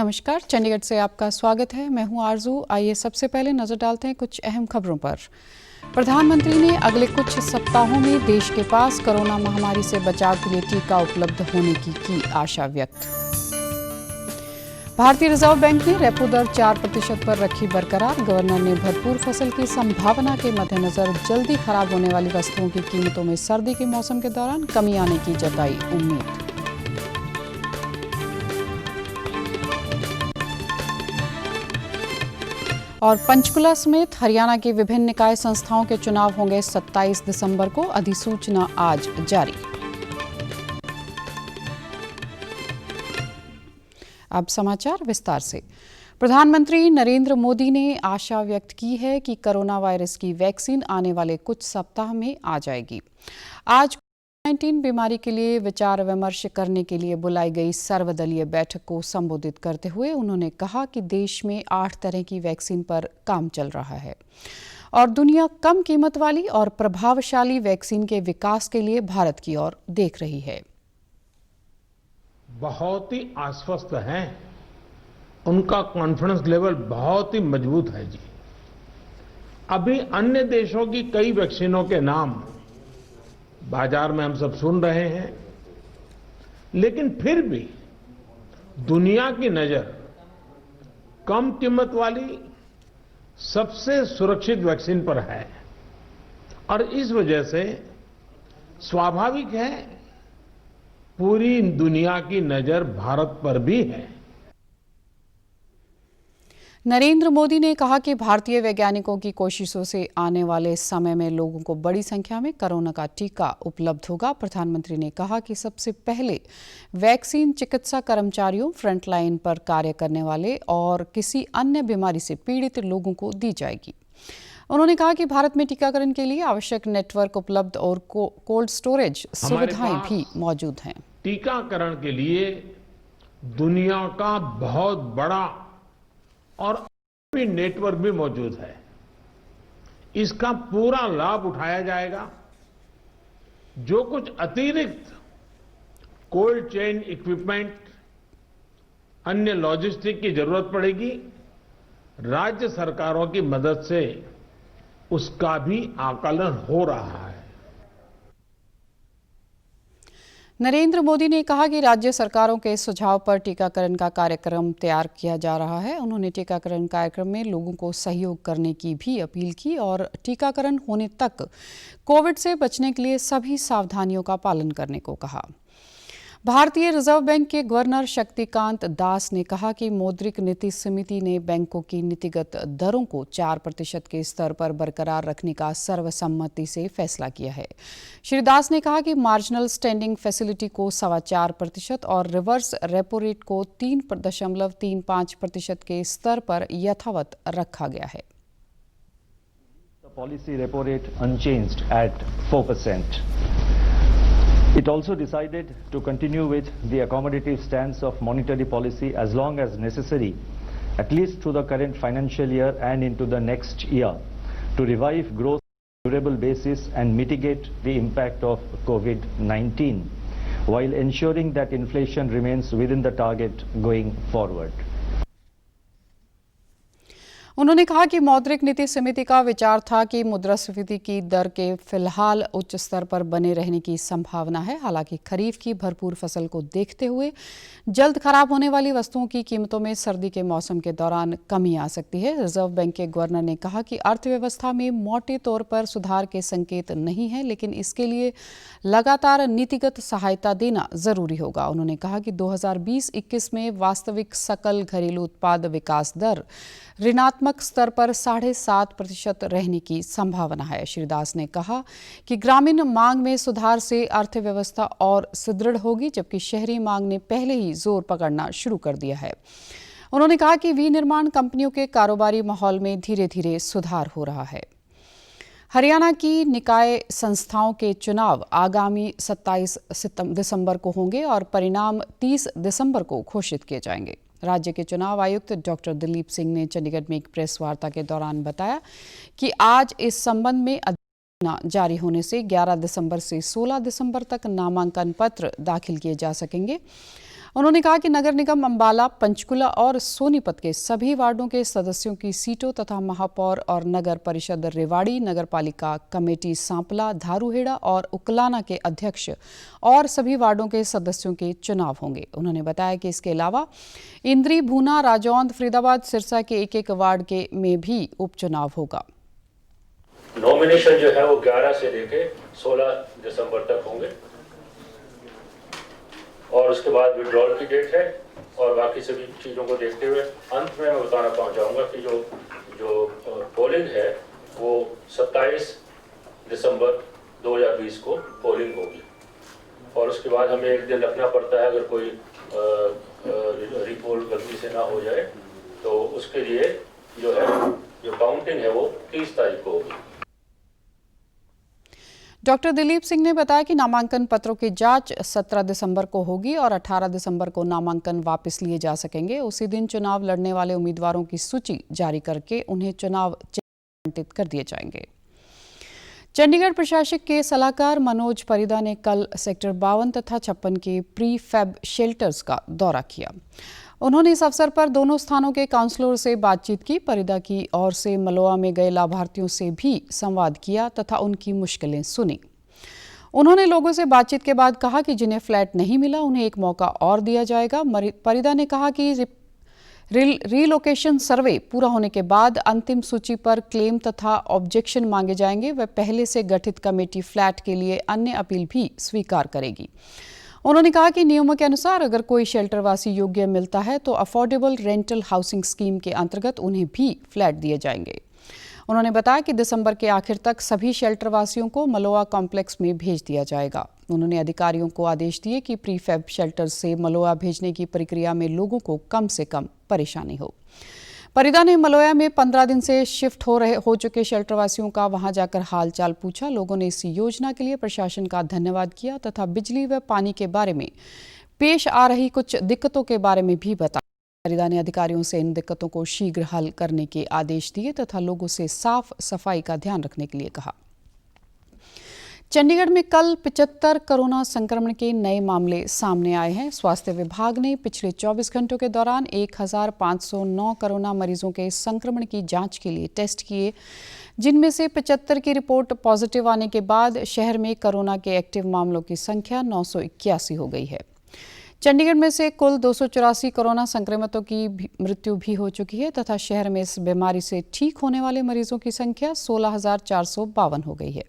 नमस्कार, चंडीगढ़ से आपका स्वागत है। मैं हूं आरजू। आइए सबसे पहले नजर डालते हैं कुछ अहम खबरों पर। प्रधानमंत्री ने अगले कुछ सप्ताहों में देश के पास कोरोना महामारी से बचाव के लिए टीका उपलब्ध होने की आशा व्यक्त। भारतीय रिजर्व बैंक ने रेपो दर 4% पर रखी बरकरार। गवर्नर ने भरपूर फसल की संभावना के मद्देनजर जल्दी खराब होने वाली वस्तुओं की कीमतों में सर्दी के मौसम के दौरान कमी आने की जताई उम्मीद। और पंचकुला समेत हरियाणा की विभिन्न निकाय संस्थाओं के चुनाव होंगे 27 दिसंबर को। अधिसूचना आज जारी। अब समाचार विस्तार से। प्रधानमंत्री नरेंद्र मोदी ने आशा व्यक्त की है कि कोरोना वायरस की वैक्सीन आने वाले कुछ सप्ताह में आ जाएगी। आज कोविड-19 बीमारी के लिए विचार विमर्श करने के लिए बुलाई गई सर्वदलीय बैठक को संबोधित करते हुए उन्होंने कहा कि देश में 8 तरह की वैक्सीन पर काम चल रहा है और दुनिया कम कीमत वाली और प्रभावशाली वैक्सीन के विकास के लिए भारत की ओर देख रही है। बहुत ही आश्वस्त हैं, उनका कॉन्फिडेंस लेवल बहुत ही मजबूत है जी। अभी अन्य देशों की कई वैक्सीनों के नाम बाजार में हम सब सुन रहे हैं, लेकिन फिर भी दुनिया की नजर कम कीमत वाली सबसे सुरक्षित वैक्सीन पर है और इस वजह से स्वाभाविक है पूरी दुनिया की नजर भारत पर भी है। नरेंद्र मोदी ने कहा कि भारतीय वैज्ञानिकों की कोशिशों से आने वाले समय में लोगों को बड़ी संख्या में कोरोना का टीका उपलब्ध होगा। प्रधानमंत्री ने कहा कि सबसे पहले वैक्सीन चिकित्सा कर्मचारियों, फ्रंटलाइन पर कार्य करने वाले और किसी अन्य बीमारी से पीड़ित लोगों को दी जाएगी। उन्होंने कहा कि भारत में टीकाकरण के लिए आवश्यक नेटवर्क उपलब्ध और कोल्ड स्टोरेज सुविधाएं भी मौजूद हैं। टीकाकरण के लिए दुनिया का बहुत बड़ा और भी नेटवर्क भी मौजूद है। इसका पूरा लाभ उठाया जाएगा। जो कुछ अतिरिक्त कोल्ड चेन इक्विपमेंट, अन्य लॉजिस्टिक की जरूरत पड़ेगी, राज्य सरकारों की मदद से उसका भी आकलन हो रहा है। नरेंद्र मोदी ने कहा कि राज्य सरकारों के सुझाव पर टीकाकरण का कार्यक्रम तैयार किया जा रहा है। उन्होंने टीकाकरण कार्यक्रम में लोगों को सहयोग करने की भी अपील की और टीकाकरण होने तक कोविड से बचने के लिए सभी सावधानियों का पालन करने को कहा। भारतीय रिजर्व बैंक के गवर्नर शक्तिकांत दास ने कहा कि मौद्रिक नीति समिति ने बैंकों की नीतिगत दरों को 4% के स्तर पर बरकरार रखने का सर्वसम्मति से फैसला किया है। श्री दास ने कहा कि मार्जिनल स्टैंडिंग फैसिलिटी को 4.25% और रिवर्स रेपो रेट को 3.35% के स्तर पर यथावत रखा गया है। The policy repo rate unchanged at 4%. It also decided to continue with the accommodative stance of monetary policy as long as necessary, at least through the current financial year and into the next year, to revive growth on a durable basis and mitigate the impact of COVID-19, while ensuring that inflation remains within the target going forward. उन्होंने कहा कि मौद्रिक नीति समिति का विचार था कि मुद्रास्फीति की दर के फिलहाल उच्च स्तर पर बने रहने की संभावना है। हालांकि खरीफ की भरपूर फसल को देखते हुए जल्द खराब होने वाली वस्तुओं की कीमतों में सर्दी के मौसम के दौरान कमी आ सकती है। रिजर्व बैंक के गवर्नर ने कहा कि अर्थव्यवस्था में मोटे तौर पर सुधार के संकेत नहीं है, लेकिन इसके लिए लगातार नीतिगत सहायता देना जरूरी होगा। उन्होंने कहा कि 2020-21 में वास्तविक सकल घरेलू उत्पाद विकास दर ऋणात्मक स्तर पर 7.5% रहने की संभावना है। श्री दास ने कहा कि ग्रामीण मांग में सुधार से अर्थव्यवस्था और सुदृढ़ होगी, जबकि शहरी मांग ने पहले ही जोर पकड़ना शुरू कर दिया है। उन्होंने कहा कि विनिर्माण कंपनियों के कारोबारी माहौल में धीरे धीरे सुधार हो रहा है। हरियाणा की निकाय संस्थाओं के चुनाव आगामी 27 दिसंबर को होंगे और परिणाम 30 दिसंबर को घोषित किए जाएंगे। राज्य के चुनाव आयुक्त डॉक्टर दिलीप सिंह ने चंडीगढ़ में एक प्रेस वार्ता के दौरान बताया कि आज इस संबंध में अधिसूचना जारी होने से 11 दिसंबर से 16 दिसंबर तक नामांकन पत्र दाखिल किए जा सकेंगे। उन्होंने कहा कि नगर निगम अंबाला, पंचकुला और सोनीपत के सभी वार्डों के सदस्यों की सीटों तथा महापौर और नगर परिषद रेवाड़ी, नगर पालिका कमेटी सांपला, धारूहेड़ा और उकलाना के अध्यक्ष और सभी वार्डों के सदस्यों के चुनाव होंगे। उन्होंने बताया कि इसके अलावा इंद्री, भूना, राजौंद, फरीदाबाद, सिरसा के एक वार्ड के में भी उपचुनाव होगा। नॉमिनेशन जो है वो 11 से लेके 16 दिसंबर तक होंगे और उसके बाद विड्रॉल की डेट है और बाकी सभी चीज़ों को देखते हुए अंत में मैं बताना चाहूँगा कि जो पोलिंग है वो 27 दिसंबर 2020 को पोलिंग होगी और उसके बाद हमें एक दिन रखना पड़ता है अगर कोई रिपोल गलती से ना हो जाए तो उसके लिए जो काउंटिंग है वो 30 तारीख को होगी। डॉक्टर दिलीप सिंह ने बताया कि नामांकन पत्रों की जांच 17 दिसंबर को होगी और 18 दिसंबर को नामांकन वापस लिए जा सकेंगे। उसी दिन चुनाव लड़ने वाले उम्मीदवारों की सूची जारी करके उन्हें चुनाव चिन्ह आवंटित कर दिए जाएंगे। चंडीगढ़ प्रशासक के सलाहकार मनोज परिदा ने कल सेक्टर 52 तथा 56 के प्री फैब शेल्टर्स का दौरा किया। उन्होंने इस अवसर पर दोनों स्थानों के काउंसलरों से बातचीत की। परिदा की ओर से मलोआ में गए लाभार्थियों से भी संवाद किया तथा उनकी मुश्किलें सुनी। उन्होंने लोगों से बातचीत के बाद कहा कि जिन्हें फ्लैट नहीं मिला उन्हें एक मौका और दिया जाएगा। परिदा ने कहा कि रीलोकेशन सर्वे पूरा होने के बाद अंतिम सूची पर क्लेम तथा ऑब्जेक्शन मांगे जाएंगे। वह पहले से गठित कमेटी फ्लैट के लिए अन्य अपील भी स्वीकार करेगी। उन्होंने कहा कि नियमों के अनुसार अगर कोई शेल्टरवासी योग्य मिलता है तो अफोर्डेबल रेंटल हाउसिंग स्कीम के अंतर्गत उन्हें भी फ्लैट दिए जाएंगे। उन्होंने बताया कि दिसंबर के आखिर तक सभी शेल्टरवासियों को मलोआ कॉम्प्लेक्स में भेज दिया जाएगा। उन्होंने अधिकारियों को आदेश दिए कि प्रीफैब शेल्टर से मलोआ भेजने की प्रक्रिया में लोगों को कम से कम परेशानी हो। परिदा ने मलोया में 15 दिन से शिफ्ट हो चुके शेल्टरवासियों का वहां जाकर हालचाल पूछा। लोगों ने इस योजना के लिए प्रशासन का धन्यवाद किया तथा बिजली व पानी के बारे में पेश आ रही कुछ दिक्कतों के बारे में भी बताया। परिदा ने अधिकारियों से इन दिक्कतों को शीघ्र हल करने के आदेश दिए तथा लोगों से साफ सफाई का ध्यान रखने के लिए कहा। चंडीगढ़ में कल 75 कोरोना संक्रमण के नए मामले सामने आए हैं। स्वास्थ्य विभाग ने पिछले 24 घंटों के दौरान 1509 कोरोना मरीजों के संक्रमण की जांच के लिए टेस्ट किए, जिनमें से 75 की रिपोर्ट पॉजिटिव आने के बाद शहर में कोरोना के एक्टिव मामलों की संख्या 981 हो गई है। चंडीगढ़ में से कुल 284 कोरोना संक्रमितों की मृत्यु भी हो चुकी है तथा शहर में इस बीमारी से ठीक होने वाले मरीजों की संख्या 16,452 हो गई है।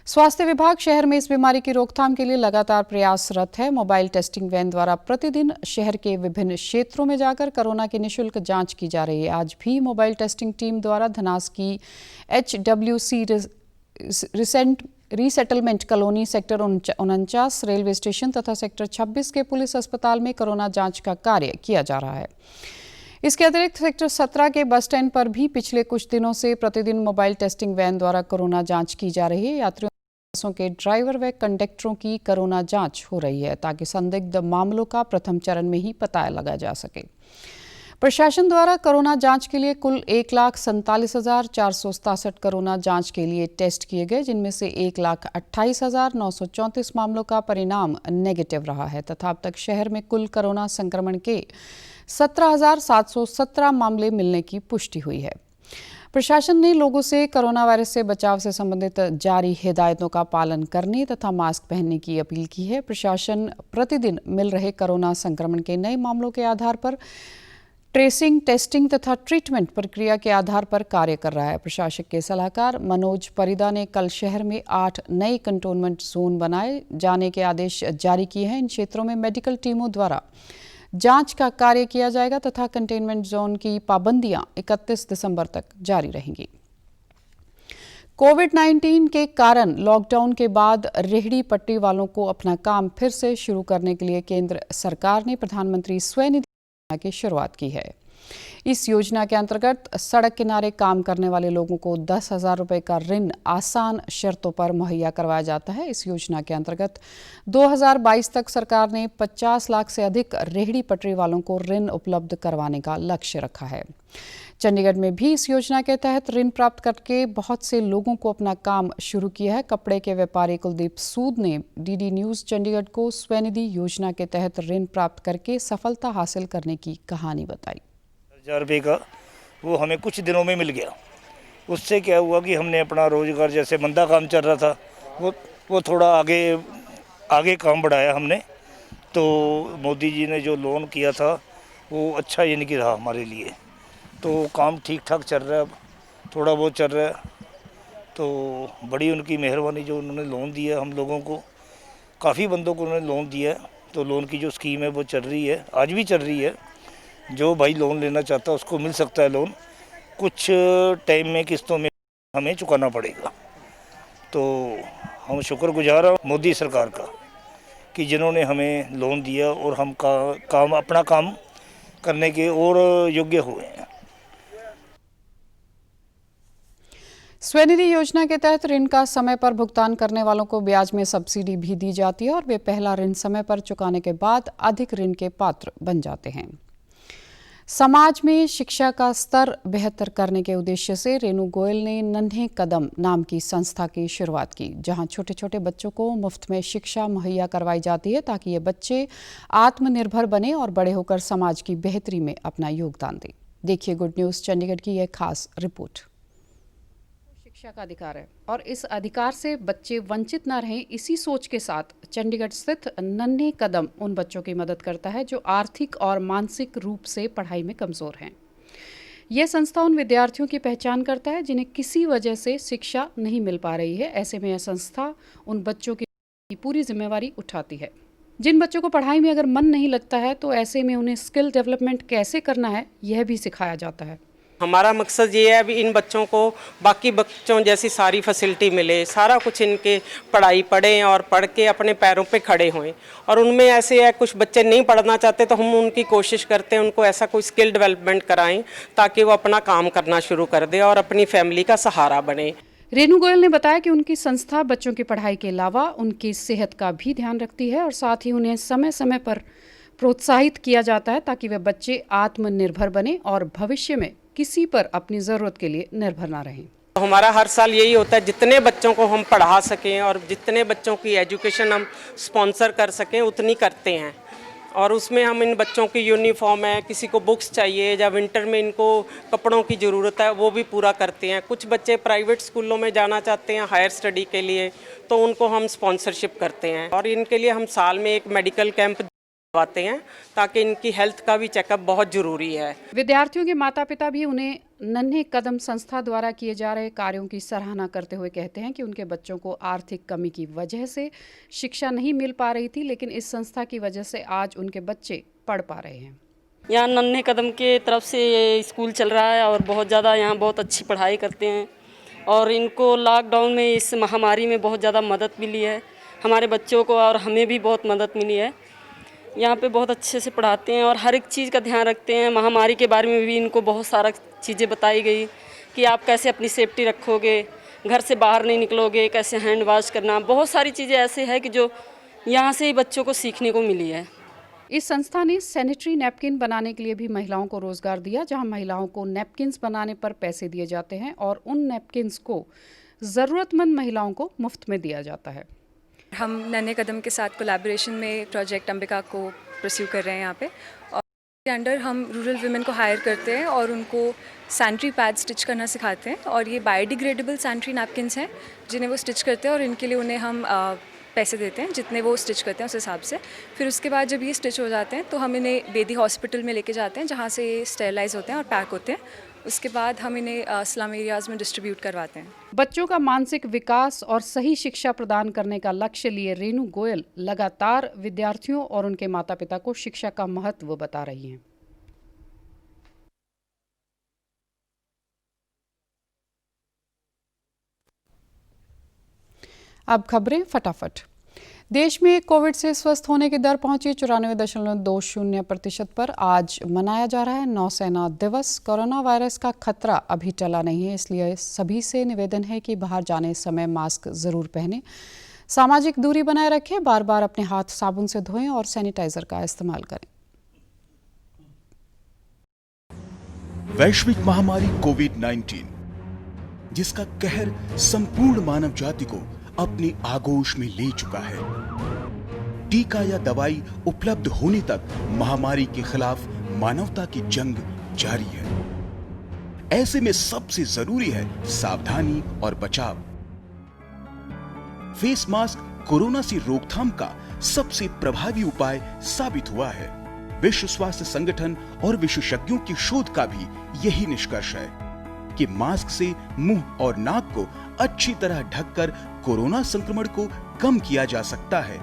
स्वास्थ्य विभाग शहर में इस बीमारी की रोकथाम के लिए लगातार प्रयासरत है। मोबाइल टेस्टिंग वैन द्वारा प्रतिदिन शहर के विभिन्न क्षेत्रों में जाकर कोरोना की निःशुल्क जांच की जा रही है। आज भी मोबाइल टेस्टिंग टीम द्वारा धनास की HWC resettlement colony, sector 49 railway station तथा सेक्टर 26 के पुलिस अस्पताल में कोरोना जांच का कार्य किया जा रहा है। इसके अतिरिक्त सेक्टर 17 के बस स्टैंड पर भी पिछले कुछ दिनों से प्रतिदिन मोबाइल टेस्टिंग वैन द्वारा कोरोना जांच की जा रही है। यात्रियों बसों के ड्राइवर व कंडक्टरों की कोरोना जांच हो रही है ताकि संदिग्ध मामलों का प्रथम चरण में ही पता लगाया जा सके। प्रशासन द्वारा कोरोना जांच के लिए कुल 1,47,467 कोरोना जांच के लिए टेस्ट किए गए, जिनमें से 1,28,934 मामलों का परिणाम नेगेटिव रहा है तथा अब तक शहर में कुल कोरोना संक्रमण के 17,717 मामले मिलने की पुष्टि हुई है। प्रशासन ने लोगों से कोरोना वायरस से बचाव से संबंधित जारी हिदायतों का पालन करने तथा मास्क पहनने की अपील की है। प्रशासन प्रतिदिन मिल रहे कोरोना संक्रमण के नए मामलों के आधार पर ट्रेसिंग, टेस्टिंग तथा ट्रीटमेंट प्रक्रिया के आधार पर कार्य कर रहा है। प्रशासक के सलाहकार मनोज परिदा ने कल शहर में 8 नए कंटेनमेंट जोन बनाए जाने के आदेश जारी किए हैं। इन क्षेत्रों में मेडिकल टीमों द्वारा जांच का कार्य किया जाएगा तथा कंटेनमेंट जोन की पाबंदियां 31 दिसंबर तक जारी रहेंगी। कोविड-19 के कारण लॉकडाउन के बाद रेहड़ी पटरी वालों को अपना काम फिर से शुरू करने के लिए केंद्र सरकार ने प्रधानमंत्री स्वनिधि योजना की शुरुआत की है। इस योजना के अंतर्गत सड़क किनारे काम करने वाले लोगों को 10,000 रुपये का ऋण आसान शर्तों पर मुहैया करवाया जाता है। इस योजना के अंतर्गत 2022 तक सरकार ने 50 लाख से अधिक रेहड़ी पटरी वालों को ऋण उपलब्ध करवाने का लक्ष्य रखा है। चंडीगढ़ में भी इस योजना के तहत ऋण प्राप्त करके बहुत से लोगों को अपना काम शुरू किया है। कपड़े के व्यापारी कुलदीप सूद ने डीडी न्यूज़ चंडीगढ़ को स्वनिधि योजना के तहत ऋण प्राप्त करके सफलता हासिल करने की कहानी बताई। 1000 रुपये का वो हमें कुछ दिनों में मिल गया। उससे क्या हुआ कि हमने अपना रोजगार, जैसे मंदा काम चल रहा था, वो थोड़ा आगे काम बढ़ाया हमने। तो मोदी जी ने जो लोन किया था वो अच्छा यानी कि रहा हमारे लिए। तो काम ठीक ठाक चल रहा है, अब थोड़ा बहुत चल रहा है। तो बड़ी उनकी मेहरबानी जो उन्होंने लोन दिया हम लोगों को, काफ़ी बंदों को उन्होंने लोन दिया है। तो लोन की जो स्कीम है वो चल रही है, आज भी चल रही है। जो भाई लोन लेना चाहता है उसको मिल सकता है लोन। कुछ टाइम में किस्तों में हमें चुकाना पड़ेगा। तो हम शुक्रगुजार हैं मोदी सरकार का कि जिन्होंने हमें लोन दिया और हम अपना काम करने के और योग्य हुए हैं। स्वनिधि योजना के तहत ऋण का समय पर भुगतान करने वालों को ब्याज में सब्सिडी भी दी जाती है और वे पहला ऋण समय पर चुकाने के बाद अधिक ऋण के पात्र बन जाते हैं। समाज में शिक्षा का स्तर बेहतर करने के उद्देश्य से रेणु गोयल ने नन्हे कदम नाम की संस्था की शुरुआत की, जहां छोटे छोटे बच्चों को मुफ्त में शिक्षा मुहैया करवाई जाती है ताकि ये बच्चे आत्मनिर्भर बने और बड़े होकर समाज की बेहतरी में अपना योगदान दें। देखिए गुड न्यूज़ चंडीगढ़ की यह खास रिपोर्ट। शिक्षा का अधिकार है और इस अधिकार से बच्चे वंचित न रहें, इसी सोच के साथ चंडीगढ़ स्थित नन्हे कदम उन बच्चों की मदद करता है जो आर्थिक और मानसिक रूप से पढ़ाई में कमज़ोर हैं। यह संस्था उन विद्यार्थियों की पहचान करता है जिन्हें किसी वजह से शिक्षा नहीं मिल पा रही है। ऐसे में यह संस्था उन बच्चों की पूरी जिम्मेवारी उठाती है। जिन बच्चों को पढ़ाई में अगर मन नहीं लगता है तो ऐसे में उन्हें स्किल डेवलपमेंट कैसे करना है यह भी सिखाया जाता है। हमारा मकसद ये है अभी इन बच्चों को बाकी बच्चों जैसी सारी फैसिलिटी मिले, सारा कुछ इनके पढ़ाई पढ़ें और पढ़ के अपने पैरों पे खड़े होएं। और उनमें ऐसे है कुछ बच्चे नहीं पढ़ना चाहते तो हम उनकी कोशिश करते हैं उनको ऐसा कोई स्किल डेवलपमेंट कराएं ताकि वो अपना काम करना शुरू कर दे और अपनी फैमिली का सहारा बने। रेणु गोयल ने बताया कि उनकी संस्था बच्चों की पढ़ाई के अलावा उनकी सेहत का भी ध्यान रखती है और साथ ही उन्हें समय समय पर प्रोत्साहित किया जाता है ताकि वे बच्चे आत्मनिर्भर बने और भविष्य में किसी पर अपनी ज़रूरत के लिए निर्भर ना रहें। हमारा हर साल यही होता है जितने बच्चों को हम पढ़ा सकें और जितने बच्चों की एजुकेशन हम स्पॉन्सर कर सकें उतनी करते हैं। और उसमें हम इन बच्चों की यूनिफॉर्म है, किसी को बुक्स चाहिए या विंटर में इनको कपड़ों की ज़रूरत है वो भी पूरा करते हैं। कुछ बच्चे प्राइवेट स्कूलों में जाना चाहते हैं हायर स्टडी के लिए तो उनको हम स्पॉन्सरशिप करते हैं और इनके लिए हम साल में एक मेडिकल कैंप आते हैं ताकि इनकी हेल्थ का भी चेकअप बहुत जरूरी है। विद्यार्थियों के माता पिता भी उन्हें नन्हे कदम संस्था द्वारा किए जा रहे कार्यों की सराहना करते हुए कहते हैं कि उनके बच्चों को आर्थिक कमी की वजह से शिक्षा नहीं मिल पा रही थी, लेकिन इस संस्था की वजह से आज उनके बच्चे पढ़ पा रहे हैं। यहाँ नन्हे कदम के तरफ से ये स्कूल चल रहा है और बहुत ज़्यादा यहाँ बहुत अच्छी पढ़ाई करते हैं और इनको लॉकडाउन में इस महामारी में बहुत ज़्यादा मदद मिली है हमारे बच्चों को और हमें भी बहुत मदद मिली है। यहाँ पे बहुत अच्छे से पढ़ाते हैं और हर एक चीज़ का ध्यान रखते हैं। महामारी के बारे में भी इनको बहुत सारा चीज़ें बताई गई कि आप कैसे अपनी सेफ्टी रखोगे, घर से बाहर नहीं निकलोगे, कैसे हैंड वॉश करना, बहुत सारी चीज़ें ऐसे हैं कि जो यहाँ से ही बच्चों को सीखने को मिली है। इस संस्था ने सैनिटरी नैपकिन बनाने के लिए भी महिलाओं को रोजगार दिया, जहां महिलाओं को नैपकिन्स बनाने पर पैसे दिए जाते हैं और उन नैपकिन्स को ज़रूरतमंद महिलाओं को मुफ्त में दिया जाता है। हम नन्हे कदम के साथ कोलैबोरेशन में प्रोजेक्ट अंबिका को परस्यू कर रहे हैं यहाँ पे और इसके अंडर हम रूरल वुमेन को हायर करते हैं और उनको सैनिटरी पैड स्टिच करना सिखाते हैं और ये बायोडिग्रेडेबल सैनिटरी नैपकिन्स हैं जिन्हें वो स्टिच करते हैं और इनके लिए उन्हें हम पैसे देते हैं जितने वो स्टिच करते हैं उस हिसाब से। फिर उसके बाद जब ये स्टिच हो जाते हैं तो हम इन्हें बेदी हॉस्पिटल में लेके जाते हैं जहाँ से स्टेरलाइज होते हैं और पैक होते हैं। उसके बाद हम इन्हें स्लम एरियाज़ में डिस्ट्रीब्यूट करवाते हैं। बच्चों का मानसिक विकास और सही शिक्षा प्रदान करने का लक्ष्य लिए रेणु गोयल लगातार विद्यार्थियों और उनके माता पिता को शिक्षा का महत्व बता रही हैं। अब खबरें फटाफट। देश में कोविड से स्वस्थ होने की दर पहुंची 94.20% पर। आज मनाया जा रहा है नौसेना दिवस। कोरोना वायरस का खतरा अभी टला नहीं है, इसलिए सभी से निवेदन है कि बाहर जाने समय मास्क जरूर पहनें, सामाजिक दूरी बनाए रखें, बार बार अपने हाथ साबुन से धोएं और सैनिटाइजर का इस्तेमाल करें। वैश्विक महामारी कोविड-19 जिसका कहर संपूर्ण मानव जाति को अपनी आगोश में ले चुका है। टीका या दवाई उपलब्ध होने तक महामारी के खिलाफ मानवता की जंग जारी है। ऐसे में सबसे जरूरी है सावधानी और बचाव। फेस मास्क कोरोना से रोकथाम का सबसे प्रभावी उपाय साबित हुआ है। विश्व स्वास्थ्य संगठन और विशेषज्ञों की शोध का भी यही निष्कर्ष है कि मास्क से मुंह और नाक को अच्छी तरह ढककर कोरोना संक्रमण को कम किया जा सकता है।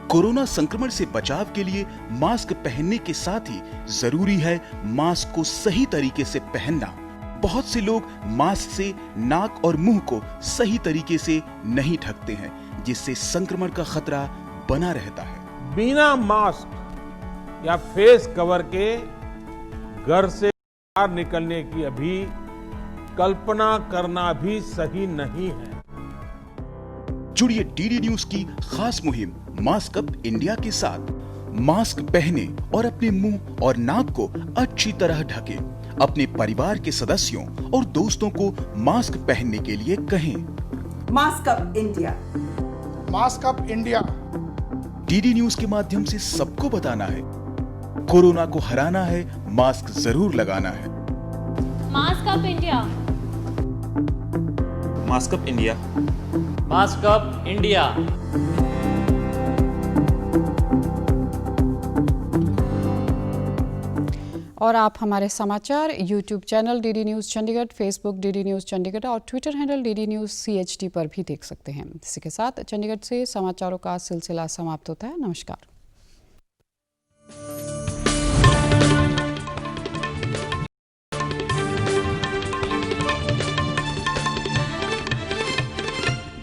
कोरोना संक्रमण से बचाव के लिए मास्क पहनने के साथ ही जरूरी है मास्क को सही तरीके से पहनना। बहुत से लोग मास्क से नाक और मुंह को सही तरीके से नहीं ढकते हैं, जिससे संक्रमण का खतरा बना रहता है। बिना मास्क या फेस कवर के घर से बाहर निकलने की अभी कल्पना करना भी सही नहीं है। जुड़िए डीडी न्यूज की खास मुहिम मास्क अप इंडिया के साथ। मास्क पहने और अपने मुंह और नाक को अच्छी तरह ढकें। अपने परिवार के सदस्यों और दोस्तों को मास्क पहनने के लिए कहें। Mask up India. Mask up India. DD news के माध्यम से सबको बताना है, कोरोना को हराना है, मास्क जरूर लगाना है। Mask up India. Mask up India. Mask up India. और आप हमारे समाचार YouTube channel DD news Chandigarh, Facebook DD news Chandigarh और Twitter handle DD news CHD पर भी देख सकते हैं। इसी के साथ चंडीगढ़ से समाचारों का सिलसिला समाप्त होता है। नमस्कार।